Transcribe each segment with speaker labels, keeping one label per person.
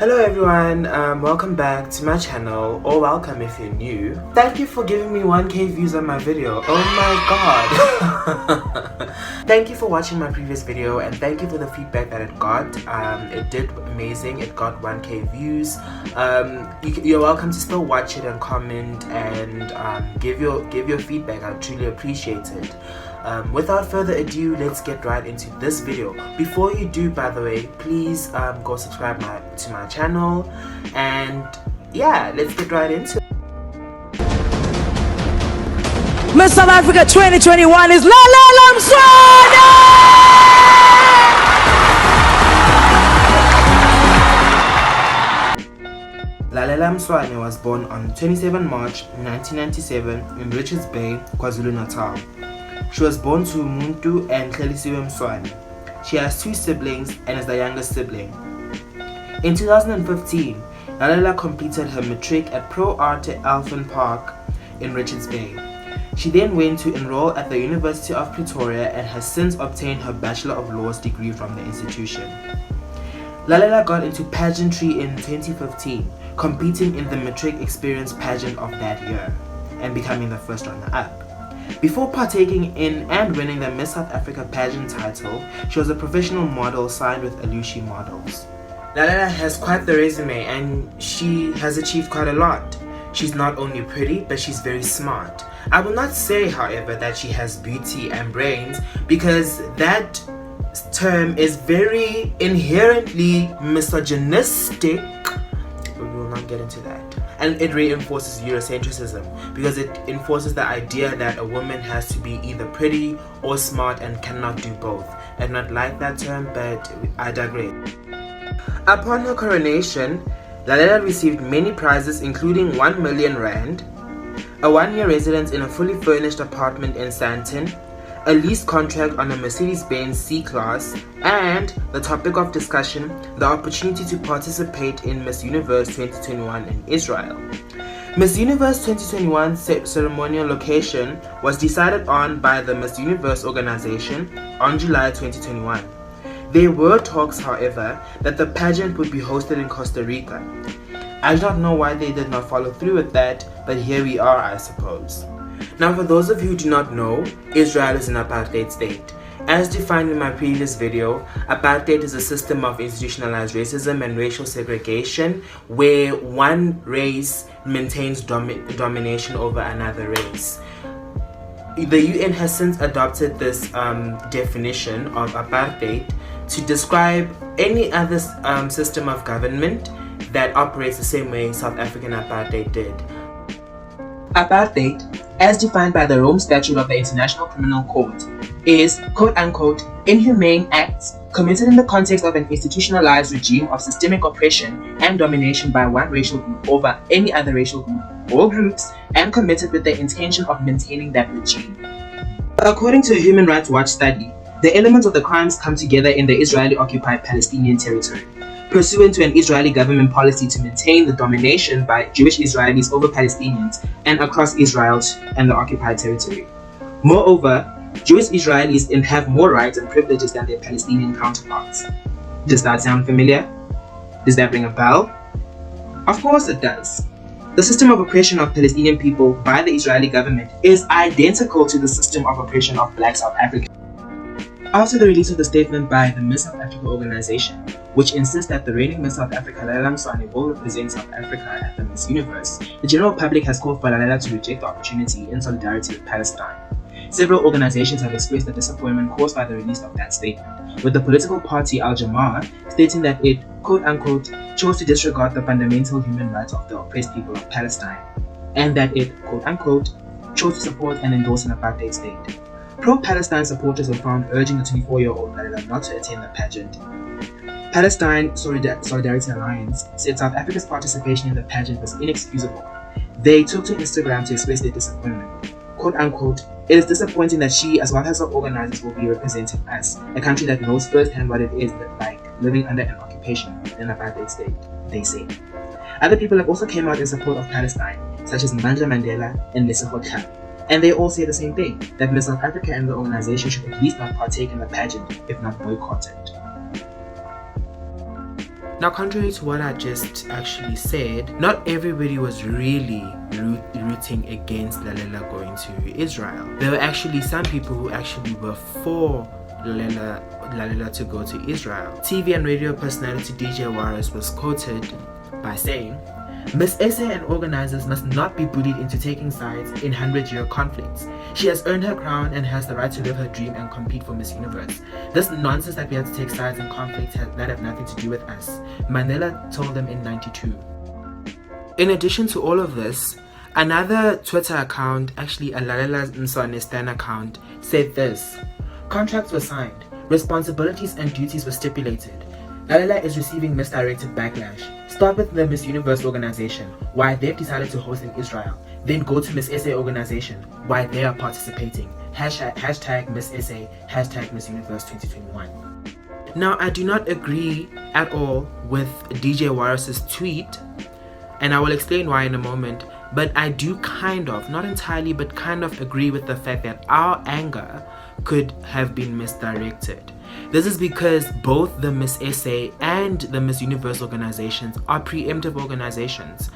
Speaker 1: Hello everyone, welcome back to my channel, or welcome if you're new. Thank you for giving me 1k views on my video. Oh my god. Thank you for watching my previous video and thank you for the feedback that it got. It did amazing. It got 1k views. You're welcome to still watch it and comment and give your feedback. I truly appreciate it. Without further ado, let's get right into this video. Before you do, by the way, please go subscribe to my channel, and yeah, let's get right into it.
Speaker 2: Miss South Africa 2021 is Lalela Mswane!
Speaker 1: Lalela Mswane was born on 27 March 1997 in Richards Bay, KwaZulu-Natal. She was born to Muntu and Khelisiwe Mswane. She has two siblings and is the youngest sibling. In 2015, Lalela completed her matric at w.r.t Alphen Park in Richards Bay. She then went to enroll at the University of Pretoria and has since obtained her Bachelor of Laws degree from the institution. Lalela got into pageantry in 2015, competing in the Matric Experience pageant of that year and becoming the first runner-up. Before partaking in and winning the Miss South Africa pageant title, she was a professional model signed with Alushi Models. Lalela has quite the resume and she has achieved quite a lot. She's not only pretty, but she's very smart. I will not say, however, that she has beauty and brains, because that term is very inherently misogynistic. We will not get into that. And it reinforces Eurocentrism, because it enforces the idea that a woman has to be either pretty or smart and cannot do both. I do not like that term, but I digress. Upon her coronation, Lalela received many prizes, including 1 million rand, a 1-year residence in a fully furnished apartment in Sandton, a lease contract on a Mercedes-Benz C-Class, and, the topic of discussion, the opportunity to participate in Miss Universe 2021 in Israel. Miss Universe 2021 ceremonial location was decided on by the Miss Universe organization on July 2021. There were talks, however, that the pageant would be hosted in Costa Rica. I do not know why they did not follow through with that, but here we are, I suppose. Now, for those of you who do not know, Israel is an apartheid state. As defined in my previous video, apartheid is a system of institutionalized racism and racial segregation where one race maintains domination over another race. The UN has since adopted this definition of apartheid to describe any other system of government that operates the same way South African apartheid did. Apartheid, as defined by the Rome Statute of the International Criminal Court, is quote-unquote inhumane acts committed in the context of an institutionalized regime of systemic oppression and domination by one racial group over any other racial group or groups, and committed with the intention of maintaining that regime. According to a Human Rights Watch study, the elements of the crimes come together in the Israeli-occupied Palestinian territory, pursuant to an Israeli government policy to maintain the domination by Jewish Israelis over Palestinians and across Israel and the occupied territory. Moreover, Jewish Israelis have more rights and privileges than their Palestinian counterparts. Does that sound familiar? Does that ring a bell? Of course it does. The system of oppression of Palestinian people by the Israeli government is identical to the system of oppression of Black South Africans. After the release of the statement by the Miss South Africa organization, which insists that the reigning Miss South Africa Lalela Mswane will represent South Africa at the Miss Universe, the general public has called for Lalela to reject the opportunity in solidarity with Palestine. Several organizations have expressed the disappointment caused by the release of that statement, with the political party Al Jama'ah stating that it, quote-unquote, chose to disregard the fundamental human rights of the oppressed people of Palestine, and that it, quote-unquote, chose to support and endorse an apartheid state. Pro-Palestine supporters were found urging the 24-year-old Lalela not to attend the pageant. Palestine Solidarity Alliance said South Africa's participation in the pageant was inexcusable. They took to Instagram to express their disappointment. Quote-unquote, it is disappointing that she, as well as her organizers, will be representing us, a country that knows firsthand what it is like living under an occupation in an apartheid state, they say. Other people have also come out in support of Palestine, such as Mandla Mandela and Lesego Khan. And they all say the same thing, that Miss South Africa and the organization should at least not partake in the pageant, if not boycott it. Now, contrary to what I just actually said, not everybody was really rooting against Lalela going to Israel. There were actually some people who actually were for Lalela to go to Israel. TV and radio personality DJ w.r.t was quoted by saying, "Miss SA and organizers must not be bullied into taking sides in 100-year conflicts. She has earned her crown and has the right to live her dream and compete for Miss Universe. This nonsense that we have to take sides in conflicts that have nothing to do with us," Mandela told them in '92. In addition to all of this, another Twitter account, actually a Lalela Mswane Stan account, said this: "Contracts were signed, responsibilities and duties were stipulated. Lalela is receiving misdirected backlash. Start with the Miss Universe organization, why they've decided to host in Israel. Then go to Miss SA organization, why they are participating. Hashtag Miss SA, hashtag Miss Universe 2021. Now, I do not agree at all with DJ w.r.t's tweet, and I will explain why in a moment, but I do kind of, not entirely, but kind of agree with the fact that our anger could have been misdirected. This is because both the Miss SA and the Miss Universe organizations are preemptive organizations.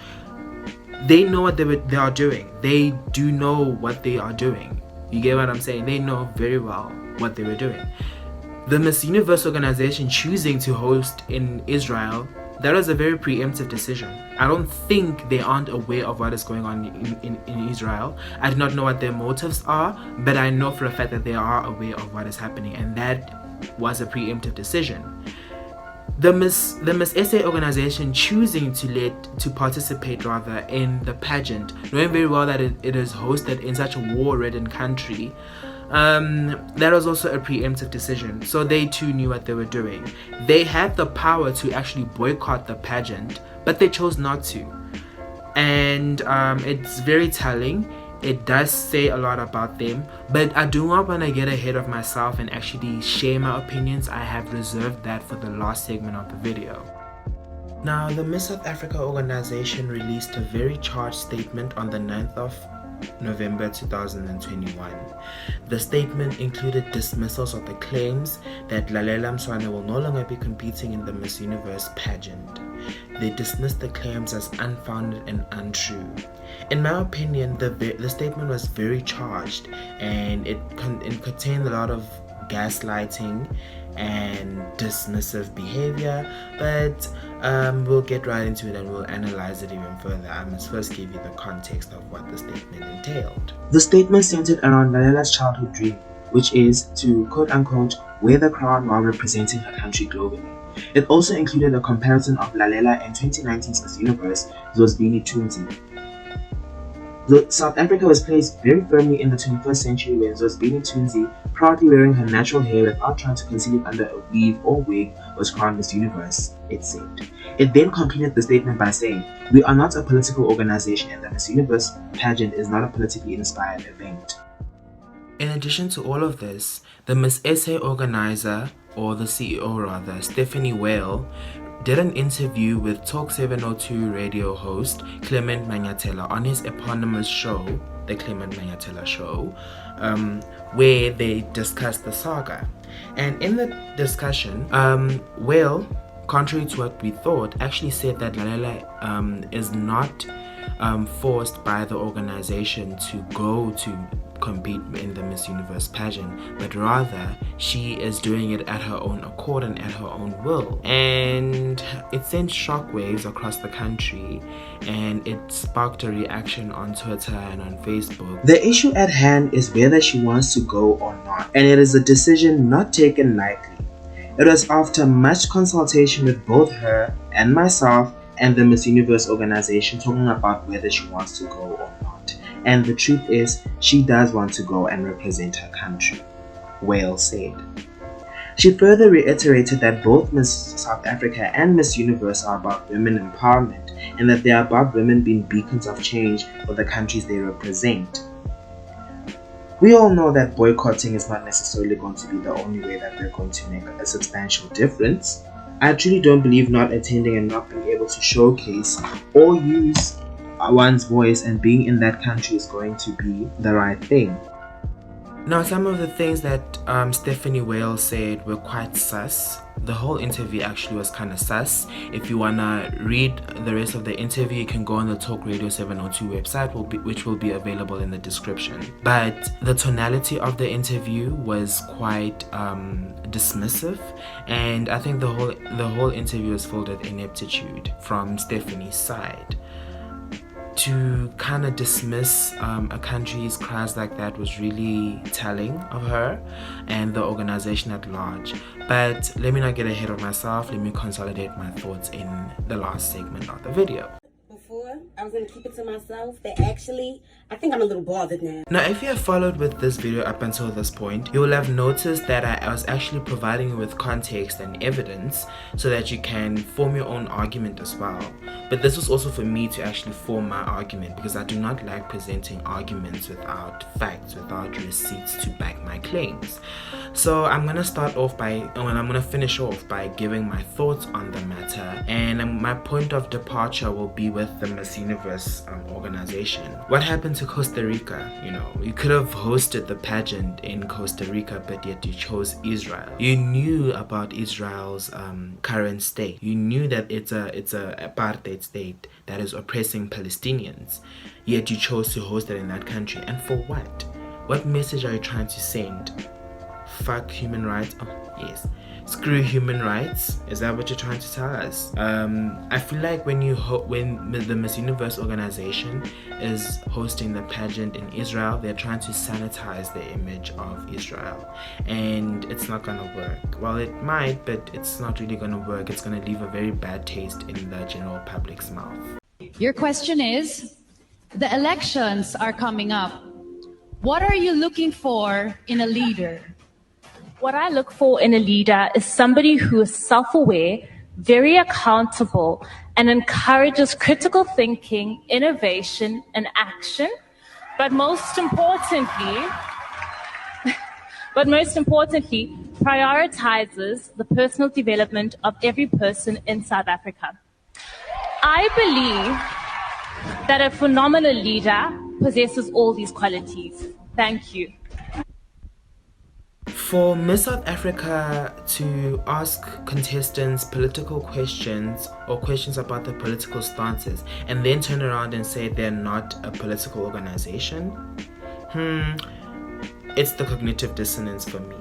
Speaker 1: They know what they are doing. They do know what they are doing. You get what I'm saying? They know very well what they were doing. The Miss Universe organization choosing to host in Israel, that was a very preemptive decision. I don't think they aren't aware of what is going on in Israel. I do not know what their motives are, but I know for a fact that they are aware of what is happening, and that was a preemptive decision. The Miss SA organization choosing to participate in the pageant, knowing very well that it is hosted in such a war-ridden country, that was also a preemptive decision. So they too knew what they were doing. They had the power to actually boycott the pageant, but they chose not to. And it's very telling. It does say a lot about them, but I do not want to get ahead of myself and actually share my opinions. I have reserved that for the last segment of the video. Now, the Miss South Africa organization released a very charged statement on the 9th of November 2021. The statement included dismissals of the claims that Lalela Mswane will no longer be competing in the Miss Universe pageant. They dismissed the claims as unfounded and untrue. In my opinion, the statement was very charged, and it contained a lot of gaslighting and dismissive behavior, but we'll get right into it and we'll analyze it even further. I must first give you the context of what the statement entailed. The statement centered around Lalela's childhood dream, which is to quote-unquote wear the crown while representing her country globally. It also included a comparison of Lalela and 2019's Miss Universe, Zosbini Tunzi. South Africa was placed very firmly in the 21st century when Zosbini Tunzi, proudly wearing her natural hair without trying to conceal it under a weave or wig, was crowned Miss Universe, it said. It then concluded the statement by saying, "We are not a political organization and the Miss Universe pageant is not a politically inspired event." In addition to all of this, the Miss SA organizer, or the CEO rather, Stephanie Whale, did an interview with Talk 702 radio host Clement Manyatela on his eponymous show, The Clement Manyatela Show, where they discussed the saga. And in the discussion, Whale, contrary to what we thought, actually said that Lalela is not forced by the organization to go to compete in the Miss Universe pageant, but rather she is doing it at her own accord and at her own will. And it sent shockwaves across the country, and it sparked a reaction on Twitter and on Facebook. The issue at hand is whether she wants to go or not, and it is a decision not taken lightly. It was after much consultation with both her and myself and the Miss Universe organization talking about whether she wants to go or not. And the truth is, she does want to go and represent her country, Whale said. She further reiterated that both Miss South Africa and Miss Universe are about women empowerment, and that they are about women being beacons of change for the countries they represent. We all know that boycotting is not necessarily going to be the only way that we're going to make a substantial difference. I truly don't believe not attending and not being able to showcase or use one's voice and being in that country is going to be the right thing. Now, some of the things that Stephanie Wales said were quite sus. The whole interview actually was kind of sus. If you wanna read the rest of the interview, you can go on the Talk Radio 702 website, which will be available in the description. But the tonality of the interview was quite dismissive, and I think the whole interview was filled with ineptitude from Stephanie's side. To kind of dismiss a country's cries like that was really telling of her and the organization at large. But let me not get ahead of myself. Let me consolidate my thoughts in the last segment of the video.
Speaker 3: Before, I was going to keep it to myself, but actually, I think I'm a little bothered now.
Speaker 1: Now, if you have followed with this video up until this point, you will have noticed that I was actually providing you with context and evidence so that you can form your own argument as well. But this was also for me to actually form my argument, because I do not like presenting arguments without facts, without receipts to back my claims. So I'm going to finish off by giving my thoughts on the matter, and my point of departure will be with the Miss Universe organization. What happened to Costa Rica? You could have hosted the pageant in Costa Rica, but yet you chose Israel. You knew about Israel's current state. You knew that it's a apartheid state that is oppressing Palestinians, yet you chose to host it in that country. And for what? What message are you trying to send? Fuck human rights? Oh yes, screw human rights? Is that what you're trying to tell us? I feel like when the Miss Universe organization is hosting the pageant in Israel, they're trying to sanitize the image of Israel, and it's not gonna work. Well, it might, but it's not really gonna work. It's gonna leave a very bad taste in the general public's mouth.
Speaker 4: Your question is, the elections are coming up. What are you looking for in a leader?
Speaker 5: What I look for in a leader is somebody who is self-aware, very accountable, and encourages critical thinking, innovation, and action. But most importantly, prioritizes the personal development of every person in South Africa. I believe that a phenomenal leader possesses all these qualities. Thank you.
Speaker 1: For Miss South Africa to ask contestants political questions or questions about their political stances and then turn around and say they're not a political organization, it's the cognitive dissonance for me.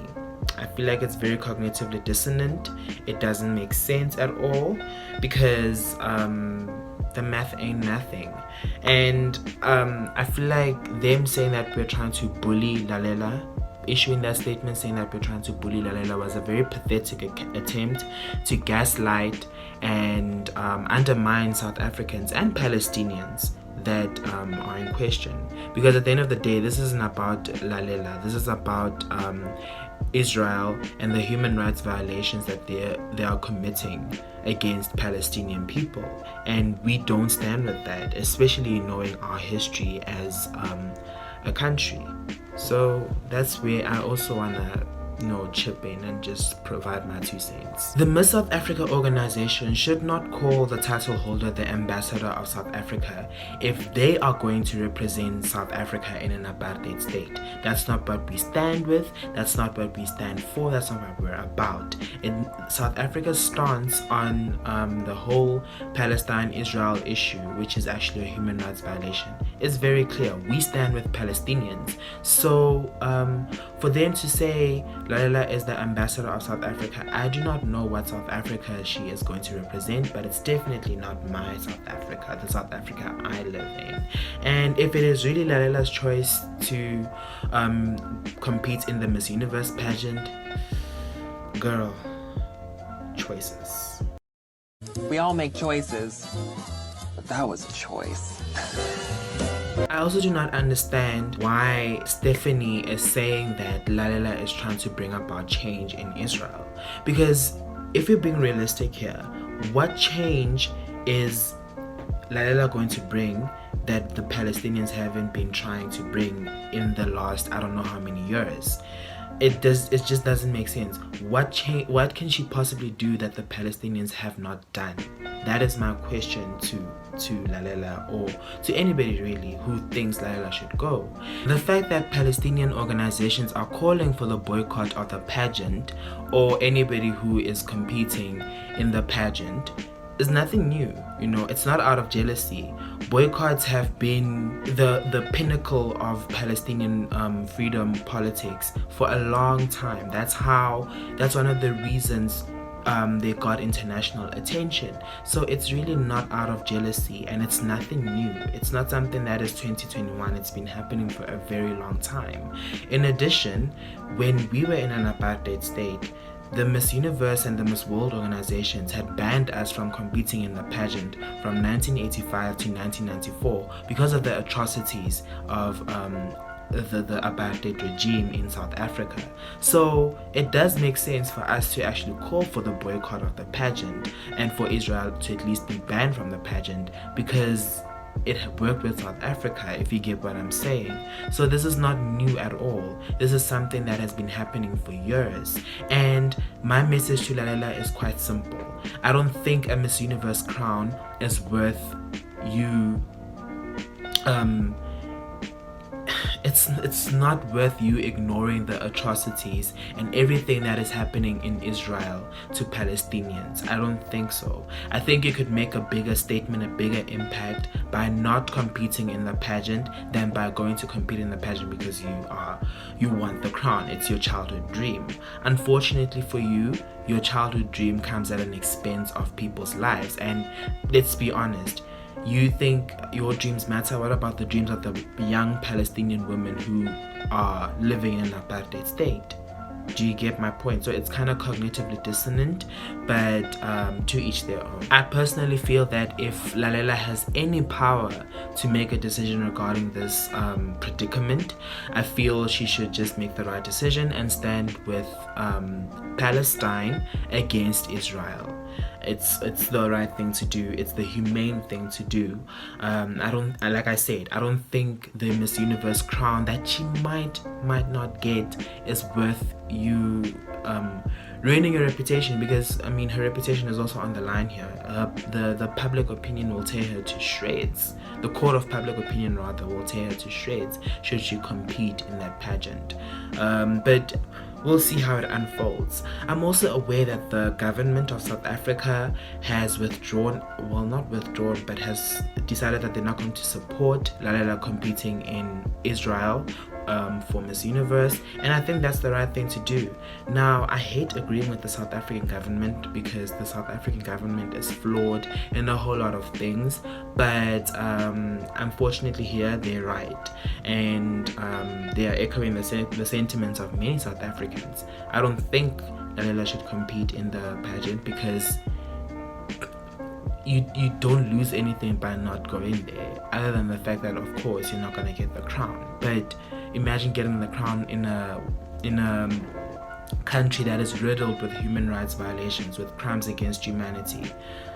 Speaker 1: I feel like it's very cognitively dissonant. It doesn't make sense at all, because the math ain't nothing. And I feel like them saying that we're trying to bully Lalela, issuing that statement saying that we're trying to bully Lalela, was a very pathetic attempt to gaslight and undermine South Africans and Palestinians that are in question. Because at the end of the day, this isn't about Lalela. This is about Israel and the human rights violations that they are committing against Palestinian people, and we don't stand with that, especially knowing our history as a country. So that's where I also wanna chip in and just provide my 2 cents. The Miss South Africa organization should not call the title holder the ambassador of South Africa if they are going to represent South Africa in an apartheid state. That's not what we stand with, that's not what we stand for, that's not what we're about. In South Africa's stance on the whole Palestine-Israel issue, which is actually a human rights violation, is very clear. We stand with Palestinians. So for them to say Lalela is the ambassador of South Africa, I do not know what South Africa she is going to represent, but it's definitely not my South Africa, the South Africa I live in. And if it is really Lalela's choice to compete in the Miss Universe pageant, girl, choices.
Speaker 6: We all make choices, but that was a choice.
Speaker 1: I also do not understand why Stephanie is saying that Lalela is trying to bring about change in Israel. Because if we're being realistic here, what change is Lalela going to bring that the Palestinians haven't been trying to bring in the last I don't know how many years? it just doesn't make sense. What can she possibly do that the Palestinians have not done? That is my question to Lalela, or to anybody really who thinks Lalela should go. The fact that Palestinian organizations are calling for the boycott of the pageant, or anybody who is competing in the pageant, is nothing new. You know, it's not out of jealousy. Boycotts have been the pinnacle of Palestinian freedom politics for a long time. That's one of the reasons they got international attention. So it's really not out of jealousy, and it's nothing new. It's not something that is 2021. It's been happening for a very long time. In addition, when we were in an apartheid state, the Miss Universe and the Miss World organizations had banned us from competing in the pageant from 1985 to 1994 because of the atrocities of the apartheid regime in South Africa. So it does make sense for us to actually call for the boycott of the pageant, and for Israel to at least be banned from the pageant, because it worked with South Africa, if you get what I'm saying. So this is not new at all. This is something that has been happening for years. And my message to Lalela is quite simple. I don't think a Miss Universe crown is worth you it's not worth you ignoring the atrocities and everything that is happening in Israel to Palestinians. I don't think so. I think you could make a bigger statement, a bigger impact by not competing in the pageant than by going to compete in the pageant because you want the crown. It's your childhood dream. Unfortunately for you, your childhood dream comes at an expense of people's lives. And let's be honest, you think your dreams matter? What about the dreams of the young Palestinian women who are living in an apartheid state? Do you get my point? So it's kind of cognitively dissonant, but to each their own. I personally feel that if Lalela has any power to make a decision regarding this predicament, I feel she should just make the right decision and stand with Palestine against Israel. It's the right thing to do. It's the humane thing to do. Like I said, I don't think the Miss Universe crown that she might not get is worth you ruining your reputation, because I mean her reputation is also on the line here. The public opinion will tear her to shreds. The court of public opinion rather will tear her to shreds should she compete in that pageant. But we'll see how it unfolds. I'm also aware that the government of South Africa has has decided that they're not going to support Lalela competing in Israel for Miss Universe, and I think that's the right thing to do. Now, I hate agreeing with the South African government because the South African government is flawed in a whole lot of things, but unfortunately here they're right, and they are echoing the sentiments of many South Africans. I don't think Lalela should compete in the pageant because you don't lose anything by not going there, other than the fact that of course you're not going to get the crown. But imagine getting the crown in a country that is riddled with human rights violations, with crimes against humanity.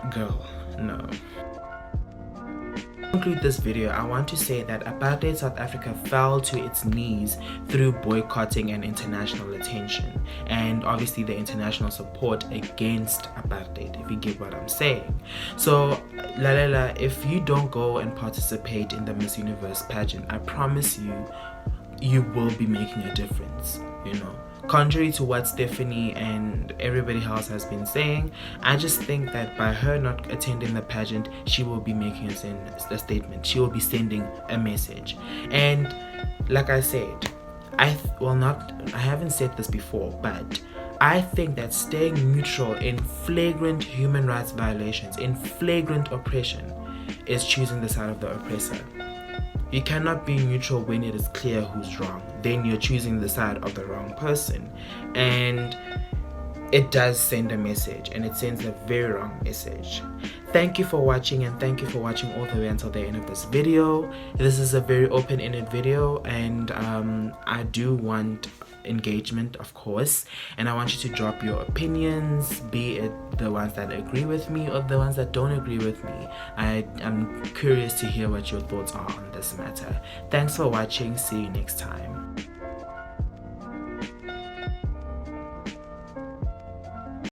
Speaker 1: Girl, no. To conclude this video, I want to say that apartheid South Africa fell to its knees through boycotting and international attention, and obviously the international support against apartheid, if you get what I'm saying. So Lalela, if you don't go and participate in the Miss Universe pageant, I promise you will be making a difference, you know. Contrary to what Stephanie and everybody else has been saying, I just think that by her not attending the pageant, she will be making a statement. She will be sending a message. And like I said, I haven't said this before, but I think that staying neutral in flagrant human rights violations, in flagrant oppression, is choosing the side of the oppressor. You cannot be neutral when it is clear who's wrong. Then you're choosing the side of the wrong person. And it does send a message, and it sends a very wrong message. Thank you for watching, and thank you for watching all the way until the end of this video. This is a very open-ended video, and I do want engagement, of course, and I want you to drop your opinions, be it the ones that agree with me or the ones that don't agree with me. I'm curious to hear what your thoughts are on this matter. Thanks for watching. See you next time.